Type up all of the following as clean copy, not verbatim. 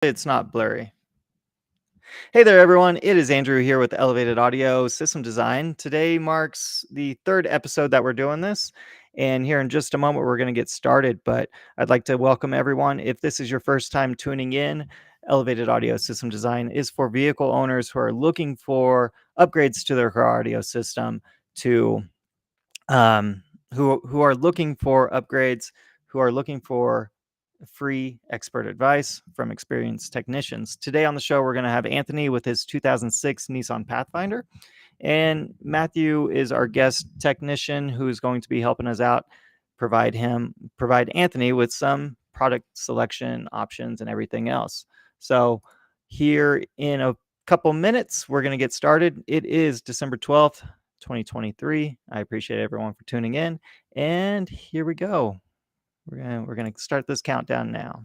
It's not blurry. Hey there, everyone. It is Andrew here with Elevated Audio System Design. Today marks the third episode that we're doing this. And here in just a moment, we're going to get started. But I'd like to welcome everyone. If this is your first time tuning in, Elevated Audio System Design is for vehicle owners who are looking for upgrades to their car audio system, to who are looking for upgrades, who are looking for free expert advice from experienced technicians. Today on the show, we're going to have Anthony with his 2006 Nissan Pathfinder, and Matthew is our guest technician who's going to be helping us out, provide Anthony with some product selection options and everything else. So here in a couple minutes, we're going to get started. It is December 12th, 2023. I appreciate everyone for tuning in, and here we go. We're gonna start this countdown now.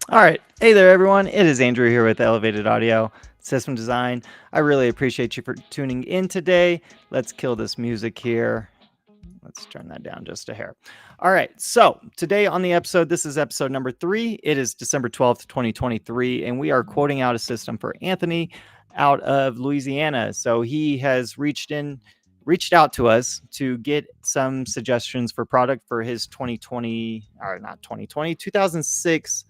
All right. Hey there, everyone. It is Andrew here with Elevated Audio System Design. I really appreciate you for tuning in today. Let's kill this music here. Let's turn that down just a hair. All right. So today on the episode, this is episode number 3. It is December 12th, 2023, and we are quoting out a system for Anthony out of Louisiana. So he has reached out to us to get some suggestions for product for his 2006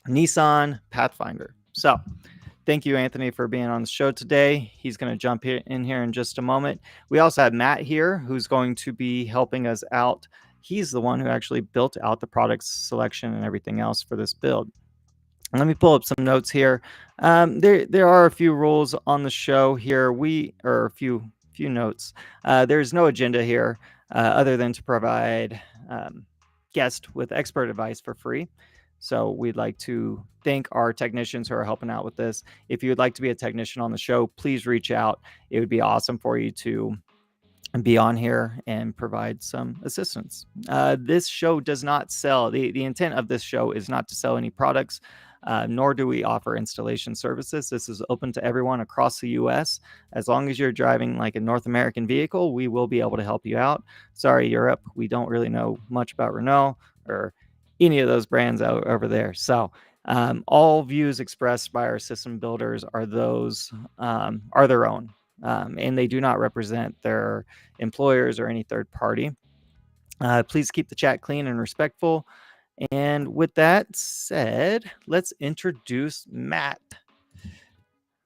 Nissan Pathfinder. So thank you, Anthony, for being on the show today. He's going to jump in here in just a moment. We also have Matt here, who's going to be helping us out. He's the one who actually built out the product selection and everything else for this build. Let me pull up some notes here. There are a few rules on the show here. A few notes. There's no agenda here other than to provide guests with expert advice for free. So we'd like to thank our technicians who are helping out with this. If you would like to be a technician on the show, please reach out. It would be awesome for you to be on here and provide some assistance. This show does not sell. The intent of this show is not to sell any products, nor do we offer installation services. This is open to everyone across the U.S. As long as you're driving like a North American vehicle, we will be able to help you out. Sorry, Europe, we don't really know much about Renault or any of those brands out over there. So all views expressed by our system builders are their own, and they do not represent their employers or any third party. Please keep the chat clean and respectful. And with that said, let's introduce Matt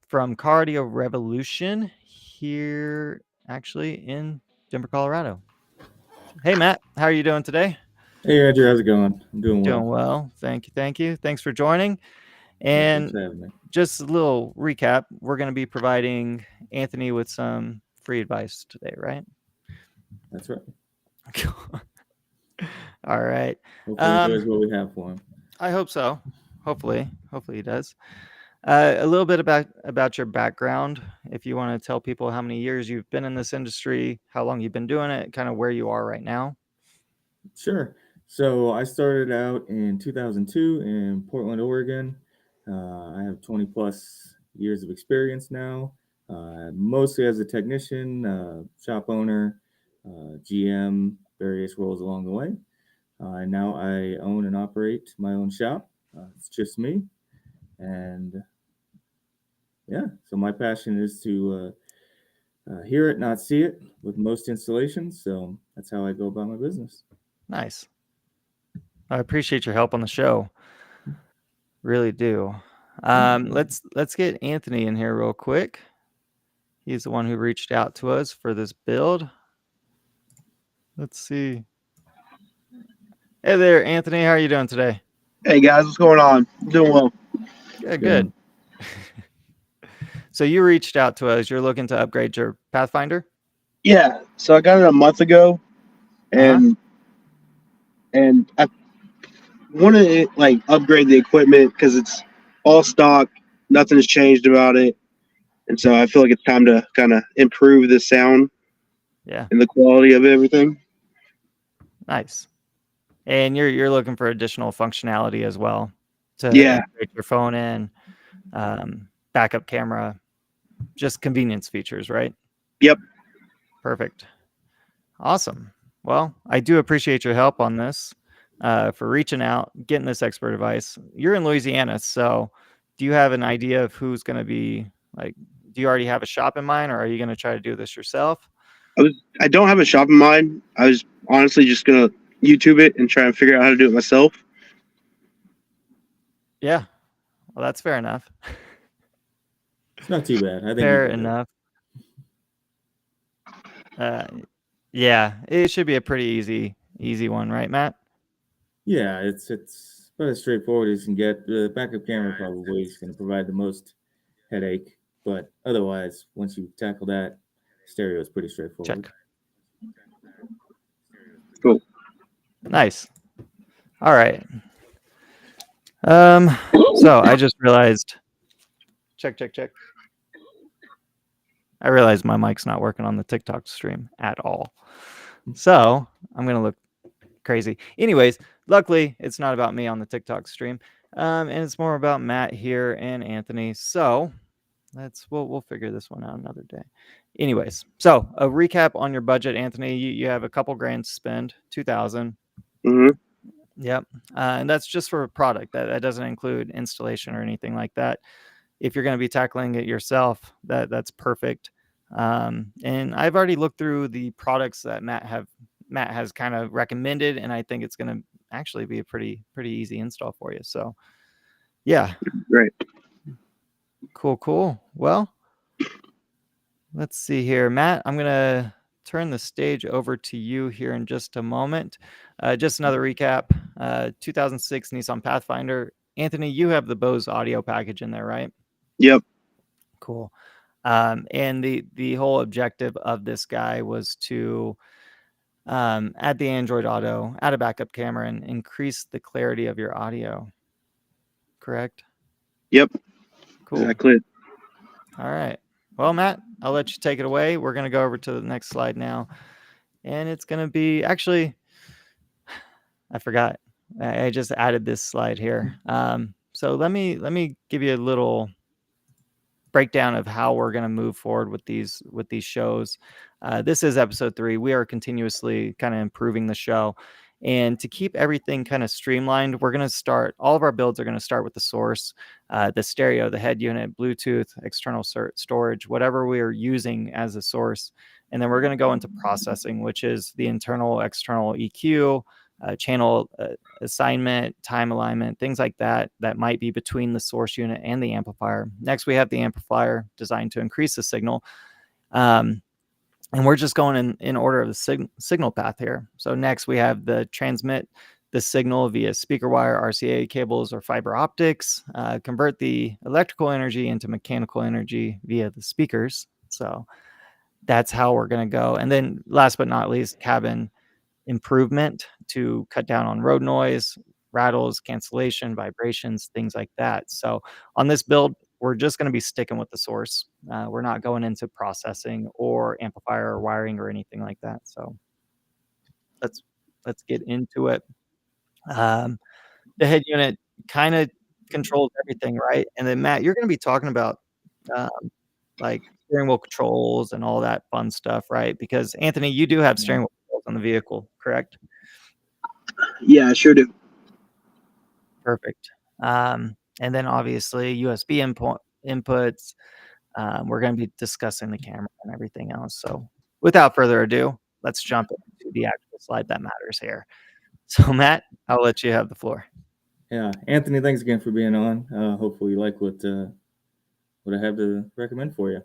from Cardio Revolution here, actually in Denver, Colorado. Hey, Matt, how are you doing today? Hey Andrew, how's it going? I'm doing Doing well. well. Thank you. Thank you. Thanks for joining. Yeah, thanks And for having me. just a little recap, we're going to be providing Anthony with some free advice today, right? That's right. All right. Hopefully he enjoys what we have for him. I hope so. Hopefully he does. A little bit about your background, if you want to tell people how many years you've been in this industry, how long you've been doing it, kind of where you are right now. Sure. So I started out in 2002 in Portland, Oregon. I have 20 plus years of experience now, mostly as a technician, shop owner, GM, various roles along the way. And now I own and operate my own shop. It's just me. And yeah, so my passion is to hear it, not see it, with most installations. So that's how I go about my business. Nice. I appreciate your help on the show. Really do. Let's get Anthony in here real quick. He's the one who reached out to us for this build. Let's see. Hey there, Anthony. How are you doing today? Hey guys, what's going on? I'm doing well. Good. So you reached out to us. You're looking to upgrade your Pathfinder? Yeah, so I got it a month ago, and I want to like upgrade the equipment because it's all stock, nothing has changed about it, and so I feel like it's time to kind of improve the sound Yeah. and the quality of everything. Nice. And you're looking for additional functionality as well to Yeah, integrate your phone in, backup camera, just convenience features, right? Yep. Perfect. Awesome. Well, I do appreciate your help on this, for reaching out, getting this expert advice. You're in Louisiana, so do you have an idea of who's going to be like? Do you already have a shop in mind, or are you going to try to do this yourself? I don't have a shop in mind. I was honestly just gonna YouTube it and try and figure out how to do it myself. Yeah. Well, that's fair enough. It's not too bad. I think you Fair got it. enough. Yeah, it should be a pretty easy one, right, Matt? Yeah, it's about as straightforward as you can get. The backup camera probably is going to provide the most headache, but otherwise, once you tackle that, stereo is pretty straightforward. Check. Cool. Nice. All right. So I just realized. Check. I realized my mic's not working on the TikTok stream at all. So I'm gonna look crazy. Anyways, luckily it's not about me on the TikTok stream, and it's more about Matt here and Anthony. So we'll figure this one out another day. Anyways, so a recap on your budget, Anthony. You have a couple grand to spend, 2,000. Mm-hmm. Yep, and that's just for a product. That doesn't include installation or anything like that. If you're going to be tackling it yourself, that's perfect. And I've already looked through the products that Matt has kind of recommended, and I think it's going to actually be a pretty easy install for you. So yeah, Great. cool. Well, let's see here, Matt. I'm gonna turn the stage over to you here in just a moment. Just another recap. 2006 Nissan Pathfinder. Anthony, you have the BOSE audio package in there, right? Yep. Cool. And the whole objective of this guy was to add the Android Auto, add a backup camera, and increase the clarity of your audio. Correct? Yep. Cool. Exactly. All right. Well, Matt, I'll let you take it away. We're going to go over to the next slide now. And it's going to be, actually, I forgot. I just added this slide here. So let me give you a little breakdown of how we're going to move forward with these shows. This is episode 3. We are continuously kind of improving the show, and to keep everything kind of streamlined, we're going to start all of our builds are going to start with the source, the stereo, the head unit, Bluetooth, external storage, whatever we are using as a source, and then we're going to go into processing, which is the internal external EQ, channel assignment, time alignment, things like that might be between the source unit and the amplifier. Next, we have the amplifier designed to increase the signal. And we're just going in order of the signal path here. So next we have the transmit the signal via speaker wire, RCA cables, or fiber optics, convert the electrical energy into mechanical energy via the speakers. So that's how we're going to go. And then last but not least, cabin improvement to cut down on road noise, rattles, cancellation, vibrations, things like that. So on this build, we're just going to be sticking with the source. We're not going into processing or amplifier or wiring or anything like that. So let's get into it. The head unit kind of controls everything, right? And then Matt, you're going to be talking about um, like steering wheel controls and all that fun stuff, right? Because Anthony, you do have steering wheel controls on the vehicle, correct? Yeah, I sure do. Perfect. And then obviously USB inputs. We're going to be discussing the camera and everything else. So without further ado, let's jump into the actual slide that matters here. So Matt, I'll let you have the floor. Yeah, Anthony, thanks again for being on. Hopefully you like what I have to recommend for you.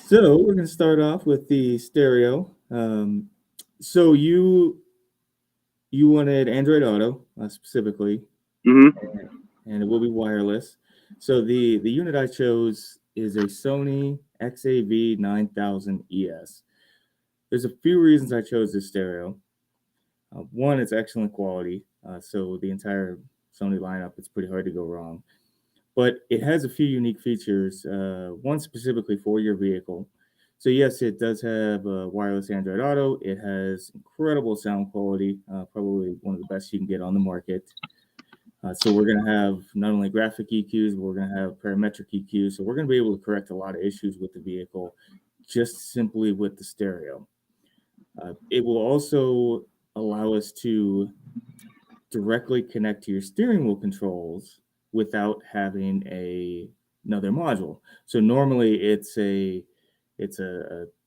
So we're going to start off with the stereo. So you wanted Android Auto specifically, Mm-hmm. and it will be wireless. So the unit I chose is a Sony XAV 9000 ES. There's a few reasons I chose this stereo. One, it's excellent quality. So the entire Sony lineup, it's pretty hard to go wrong. But it has a few unique features, one specifically for your vehicle. So yes, it does have wireless Android Auto. It has incredible sound quality, probably one of the best you can get on the market. So we're going to have not only graphic EQs, but we're going to have parametric EQs. So we're going to be able to correct a lot of issues with the vehicle just simply with the stereo. It will also allow us to directly connect to your steering wheel controls without having another module. So normally it's a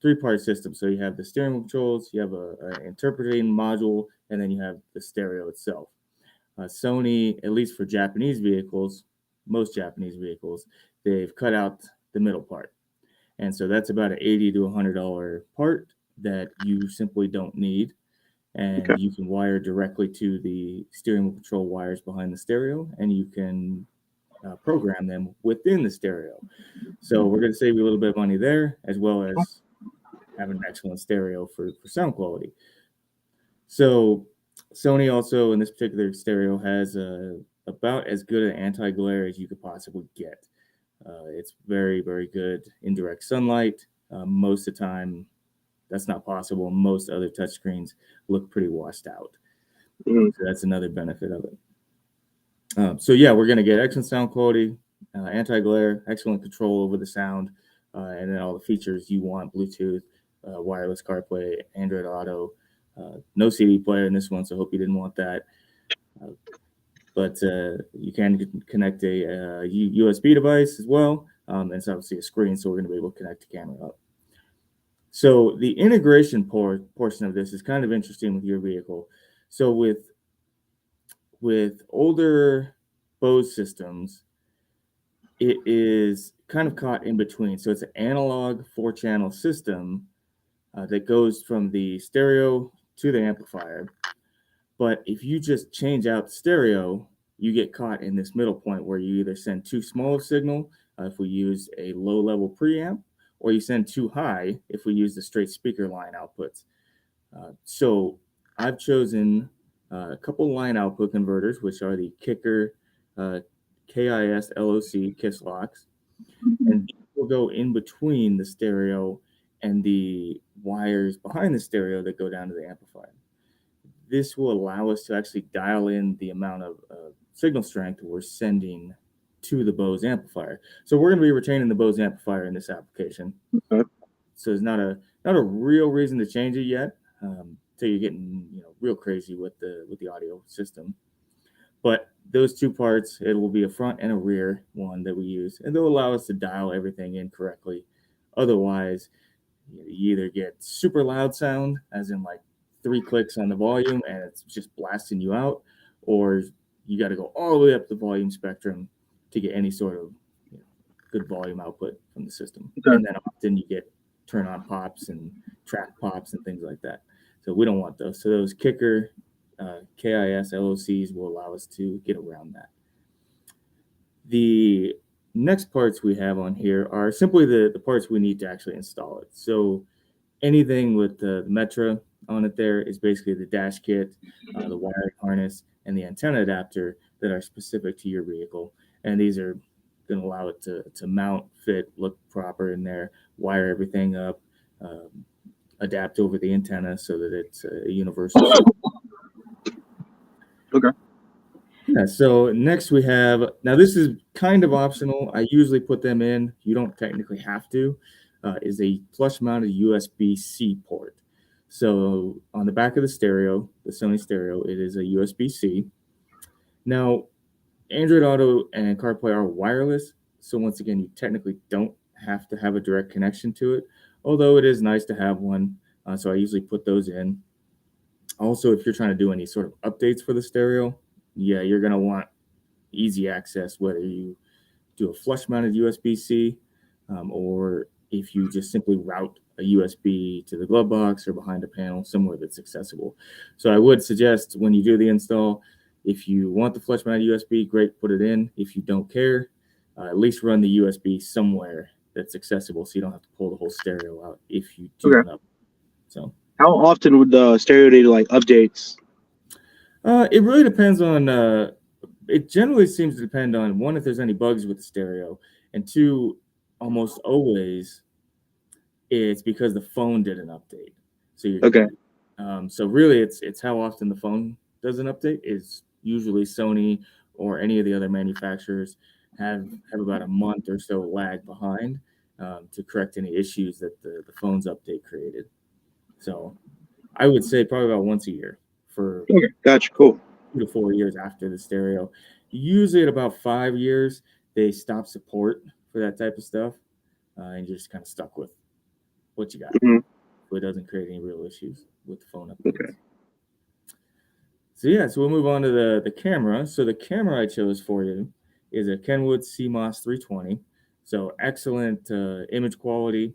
three-part system. So you have the steering wheel controls, you have a interpreting module, and then you have the stereo itself. Sony, at least for Japanese vehicles, most Japanese vehicles, they've cut out the middle part. And so that's about an $80 to $100 part that you simply don't need. And Okay. you can wire directly to the steering wheel control wires behind the stereo, and you can program them within the stereo. So we're going to save you a little bit of money there, as well as having an excellent stereo for sound quality. So Sony also, in this particular stereo, has about as good an anti-glare as you could possibly get. It's very, very good in direct sunlight. Most of the time, that's not possible. Most other touchscreens look pretty washed out. Mm-hmm. So that's another benefit of it. So yeah, we're going to get excellent sound quality, anti-glare, excellent control over the sound, and then all the features you want: Bluetooth, wireless CarPlay, Android Auto. No CD player in this one, so I hope you didn't want that. But you can connect a USB device as well, and it's obviously a screen, so we're going to be able to connect the camera up. So the integration portion of this is kind of interesting with your vehicle. So with older BOSE systems, it is kind of caught in between. So it's an analog 4-channel system that goes from the stereo to the amplifier. But if you just change out the stereo, you get caught in this middle point where you either send too small a signal if we use a low-level preamp, or you send too high if we use the straight speaker line outputs. So I've chosen a couple line output converters, which are the Kicker KIS LOC KISS locks, and these will go in between the stereo and the wires behind the stereo that go down to the amplifier. This will allow us to actually dial in the amount of signal strength we're sending to the BOSE amplifier. So we're going to be retaining the BOSE amplifier in this application. Okay. So there's not a real reason to change it yet, until you're getting real crazy with the audio system. But those two parts, it will be a front and a rear one that we use, and they'll allow us to dial everything in correctly. Otherwise, you either get super loud sound, as in like 3 clicks on the volume and it's just blasting you out, or you got to go all the way up the volume spectrum to get any sort of good volume output from the system. Okay. And then often you get turn on pops and track pops and things like that. So we don't want those. So those kicker KIS LOCs will allow us to get around that. The next parts we have on here are simply the parts we need to actually install it. So anything with the Metra on it there is basically the dash kit, the wiring harness, and the antenna adapter that are specific to your vehicle. And these are going to allow it to mount, fit, look proper in there, wire everything up, adapt over the antenna so that it's a universal. Okay. Yeah, so next we have, now this is kind of optional. I usually put them in. You don't technically have to. Is a flush mounted USB-C port. So on the back of the stereo, the Sony stereo, it is a USB-C. Now, Android Auto and CarPlay are wireless. So once again, you technically don't have to have a direct connection to it, although it is nice to have one. So I usually put those in. Also, if you're trying to do any sort of updates for the stereo, yeah, you're going to want easy access, whether you do a flush mounted USB-C or if you just simply route a USB to the glove box or behind a panel, somewhere that's accessible. So I would suggest when you do the install, if you want the flush mounted USB, great, put it in. If you don't care, at least run the USB somewhere that's accessible so you don't have to pull the whole stereo out if you do Okay. want to. So How often would the stereo need like updates? it really depends on, it generally seems to depend on, one, if there's any bugs with the stereo, and two, almost always it's because the phone did an update. So Okay. So really it's how often the phone does an update is usually Sony or any of the other manufacturers have about a month or so lag behind to correct any issues that the phone's update created. So I would say probably about once a year for Okay. Gotcha. Cool. 2 to 4 years after the stereo. Usually at about 5 years, they stop support for that type of stuff, and you're just kind of stuck with what you got. Mhm. So it doesn't create any real issues with the phone updates. Okay. So yeah, so we'll move on to the camera. So the camera I chose for you is a Kenwood CMOS 320. So excellent image quality.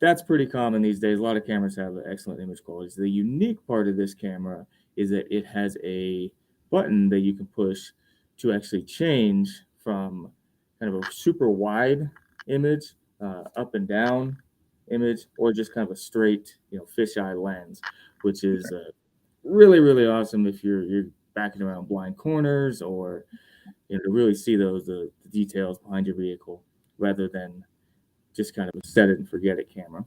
That's pretty common these days. A lot of cameras have excellent image quality. So the unique part of this camera is that it has a button that you can push to actually change from kind of a super wide image, up and down image, or just kind of a straight, fisheye lens, which is really, really awesome if you're backing around blind corners or to really see the details behind your vehicle rather than just kind of a set it and forget it camera.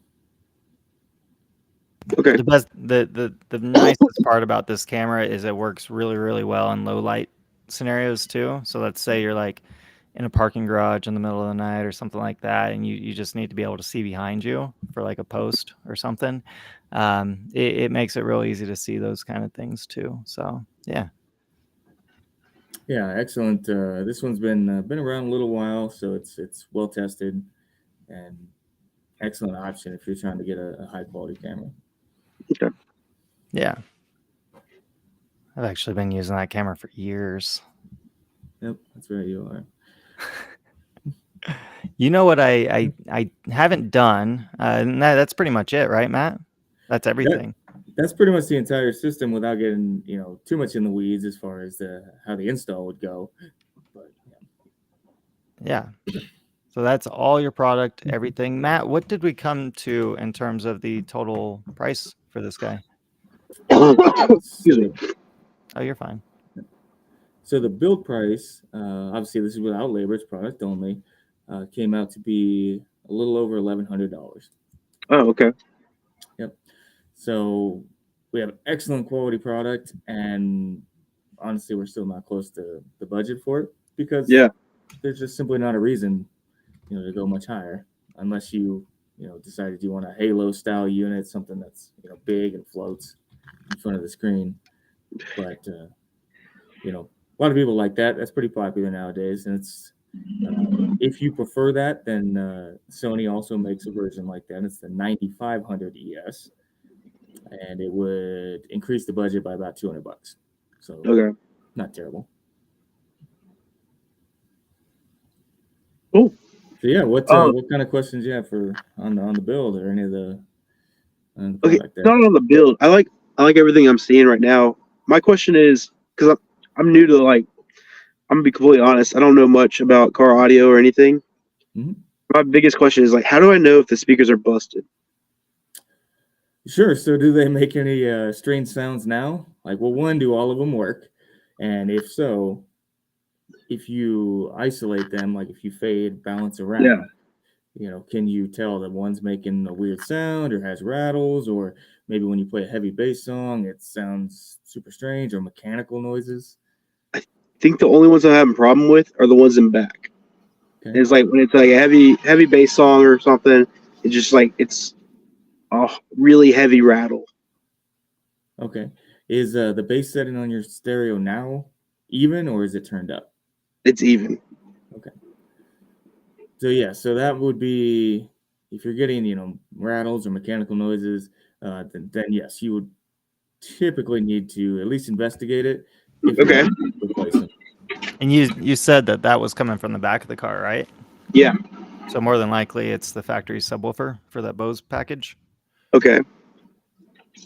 Okay. The nicest part about this camera is it works really, really well in low light scenarios too. So let's say you're like in a parking garage in the middle of the night or something like that, and you just need to be able to see behind you for like a post or something. It makes it real easy to see those kind of things too. So yeah. Yeah, excellent. This one's been around a little while, so it's well tested and excellent option if you're trying to get a high quality camera. Okay. Yeah. I've actually been using that camera for years. Yep, that's right. You are. You know what I haven't done, and that's pretty much it, right, Matt? That's everything. That's pretty much the entire system without getting too much in the weeds as far as how the install would go. But yeah. So that's all your product, everything. Matt, what did we come to in terms of the total price for this guy? Excuse me. Oh, you're fine. So the build price, obviously this is without labor, it's product only, came out to be a little over $1,100. Oh, okay. Yep. So we have excellent quality product, and honestly, we're still not close to the budget for it because there's just simply not a reason, to go much higher unless you decided you want a Halo style unit, something that's big and floats in front of the screen. But a lot of people like that. That's pretty popular nowadays, and it's if you prefer that, then Sony also makes a version like that. It's the 9500 ES. and it would increase the budget by about $200. So Okay. not terrible. Cool. So yeah, what Um, kind of questions do you have for on the build or any of the okay, product there? not on the build. I like everything I'm seeing right now. My question is because I'm new to like I'm gonna be completely honest. I don't know much about car audio or anything. Mhm. My biggest question is like, how do I know if the speakers are busted? Sure. So do they make any strange sounds now? Like, well, one, do all of them work? And if so, if you isolate them, like if you fade, balance Yeah. around, can you tell that one's making a weird sound or has rattles, or maybe when you play a heavy bass song, it sounds super strange or mechanical noises? I think the only ones I'm having a problem with are the ones in back. Okay. It's like when it's like a heavy bass song or something. It's just like it's a really heavy rattle. Okay. Is the bass setting on your stereo now even, or is it turned up? It's even. Okay. So yeah, so that would be if you're getting, rattles or mechanical noises, then yes, you would typically need to at least investigate it if you Okay. want to replace them. And you said that was coming from the back of the car, right? Yeah. So more than likely, it's the factory subwoofer for that BOSE package. Okay.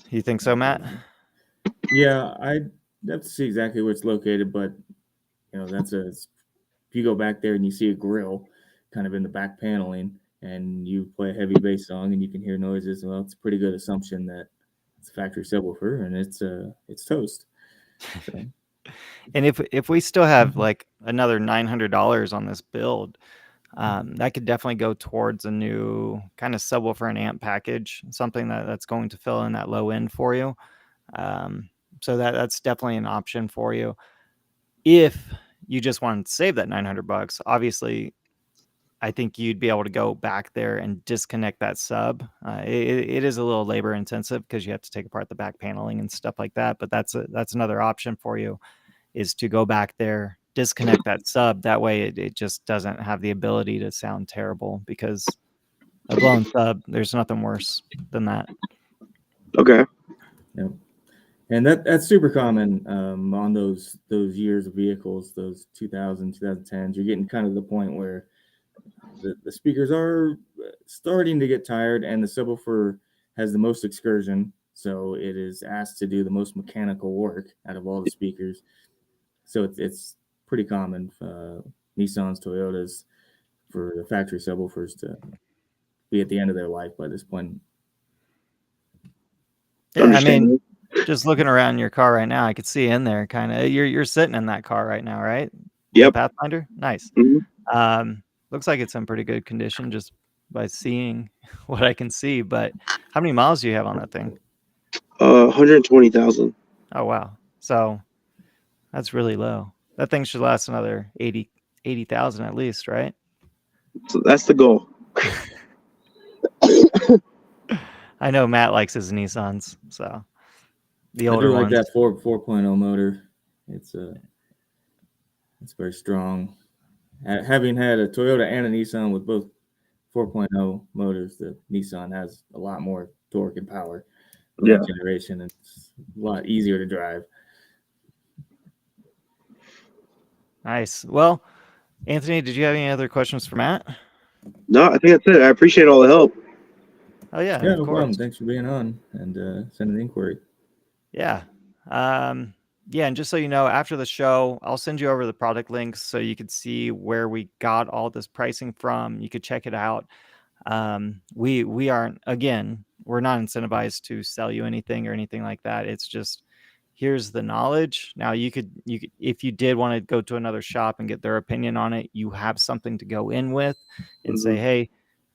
You think so, Matt? Yeah, I have to see exactly where it's located, but if you go back there and you see a grill kind of in the back paneling and you play a heavy bass song and you can hear noises, well, it's a pretty good assumption that it's a factory subwoofer and it's toast. So And if we still have like another $900 on this build, that could definitely go towards a new kind of subwoofer and amp package, something that's going to fill in that low end for you. So that's definitely an option for you. If you just want to save that $900, obviously, I think you'd be able to go back there and disconnect that sub. It is a little labor intensive because you have to take apart the back paneling and stuff like that. But that's another option for you, is to go back there, disconnect that sub. That way it just doesn't have the ability to sound terrible, because a blown sub, there's nothing worse than that. Okay. Yep. And that's super common on those years of vehicles, those 2000, 2010s. You're getting kind of the point where the speakers are starting to get tired, and the subwoofer has the most excursion, so it is asked to do the most mechanical work out of all the speakers. So it's pretty common, Nissans, Toyotas, for the factory subwoofers to be at the end of their life by this point. Yeah, I mean, just looking around your car right now, I could see in there kind of you're sitting in that car right now, right? Yep. The Pathfinder, nice. Mm-hmm. Looks like it's in pretty good condition just by seeing what I can see. But how many miles do you have on that thing? 120,000. Oh wow, so that's really low. That thing should last another 80,000 at least, right? So that's the goal. I know Matt likes his Nissans, so the I older do like ones. that 4.0 motor. It's very strong. Having had a Toyota and a Nissan with both 4.0 motors, the Nissan has a lot more torque and power for that generation. It's a lot easier to drive. Nice. Well, Anthony, did you have any other questions for Matt? No, I think that's it. I appreciate all the help. Oh yeah, Yeah, of no course. problem. Thanks for being on and sending the inquiry. Yeah. Yeah, and just so you know, after the show, I'll send you over the product links so you could see where we got all this pricing from. You could check it out. We aren't, again, we're not incentivized to sell you anything or anything like that. It's just, here's the knowledge. Now you could if you did want to go to another shop and get their opinion on it, you have something to go in with and say, hey,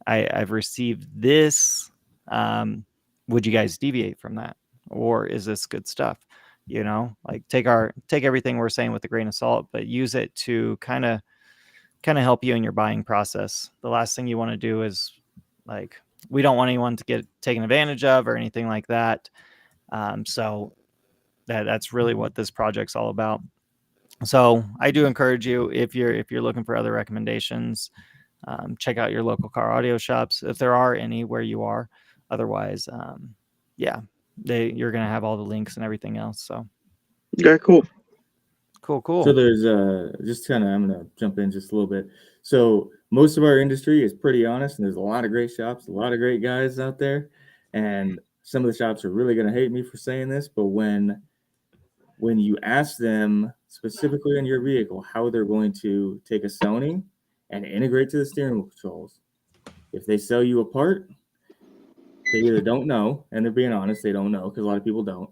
I've received this. Would you guys deviate from that? Or is this good stuff? Like take everything we're saying with a grain of salt, but use it to kind of help you in your buying process. The last thing you want to do is, like, we don't want anyone to get taken advantage of or anything like that. So that's really what this project's all about. So I do encourage you, if you're looking for other recommendations, check out your local car audio shops if there are any where you are. Otherwise, yeah, you're going to have all the links and everything else. So Okay, cool. cool. So there's just kind of, I'm gonna jump in just a little bit. So most of our industry is pretty honest, and there's a lot of great shops, a lot of great guys out there, and some of the shops are really gonna hate me for saying this, but when you ask them specifically on your vehicle how they're going to take a Sony and integrate to the steering wheel controls, if they sell you a part, they either don't know, and they're being honest, they don't know because a lot of people don't,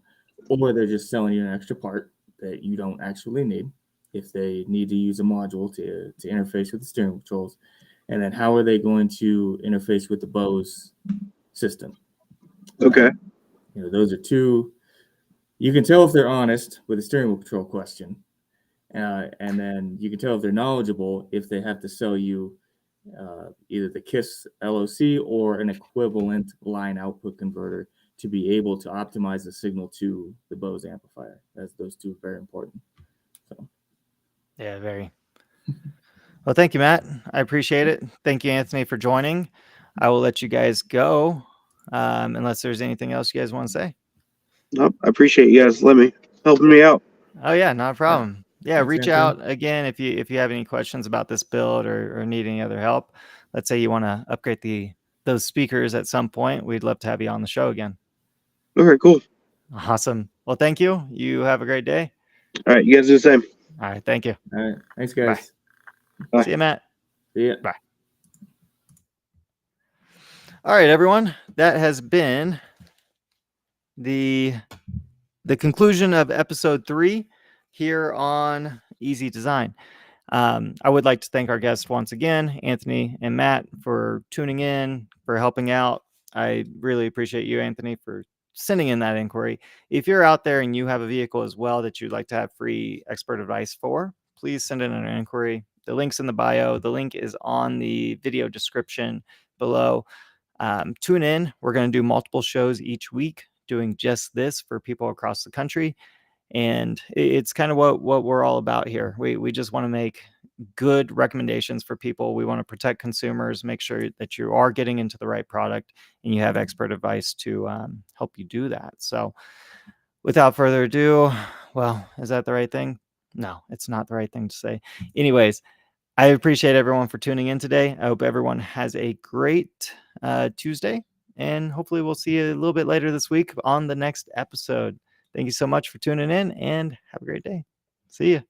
or they're just selling you an extra part that you don't actually need if they need to use a module to interface with the steering controls. And then how are they going to interface with the BOSE system? Okay. Those are two. You can tell if they're honest with a steering wheel control question. And then you can tell if they're knowledgeable if they have to sell you either the KISS LOC or an equivalent line output converter to be able to optimize the signal to the BOSE amplifier. Those two are very important. So. Yeah, very. Well, thank you, Matt. I appreciate it. Thank you, Anthony, for joining. I will let you guys go unless there's anything else you guys want to say. Nope, I appreciate you guys helping me out. Oh yeah, not a problem. Yeah, Thanks, reach Anthony. out again if you have any questions about this build or need any other help. Let's say you want to upgrade those speakers at some point. We'd love to have you on the show again. Okay, cool. Awesome. Well, thank you. You have a great day. All right, you guys do the same. All right, thank you. All right, thanks, guys. Bye. See you, Matt. See ya. Bye. All right, everyone. That has been the conclusion of episode 3 here on Easy Design. I would like to thank our guests once again, Anthony and Matt, for tuning in, for helping out. I really appreciate you, Anthony, for sending in that inquiry. If you're out there and you have a vehicle as well that you'd like to have free expert advice for, please send in an inquiry. The link's in the bio. The link is on the video description below. Tune in. We're going to do multiple shows each week doing just this for people across the country. And it's kind of what we're all about here. We just want to make good recommendations for people. We want to protect consumers, make sure that you are getting into the right product and you have expert advice to help you do that. So without further ado, well, is that the right thing? No, it's not the right thing to say. Anyways, I appreciate everyone for tuning in today. I hope everyone has a great Tuesday, and hopefully we'll see you a little bit later this week on the next episode. Thank you so much for tuning in, and have a great day. See you.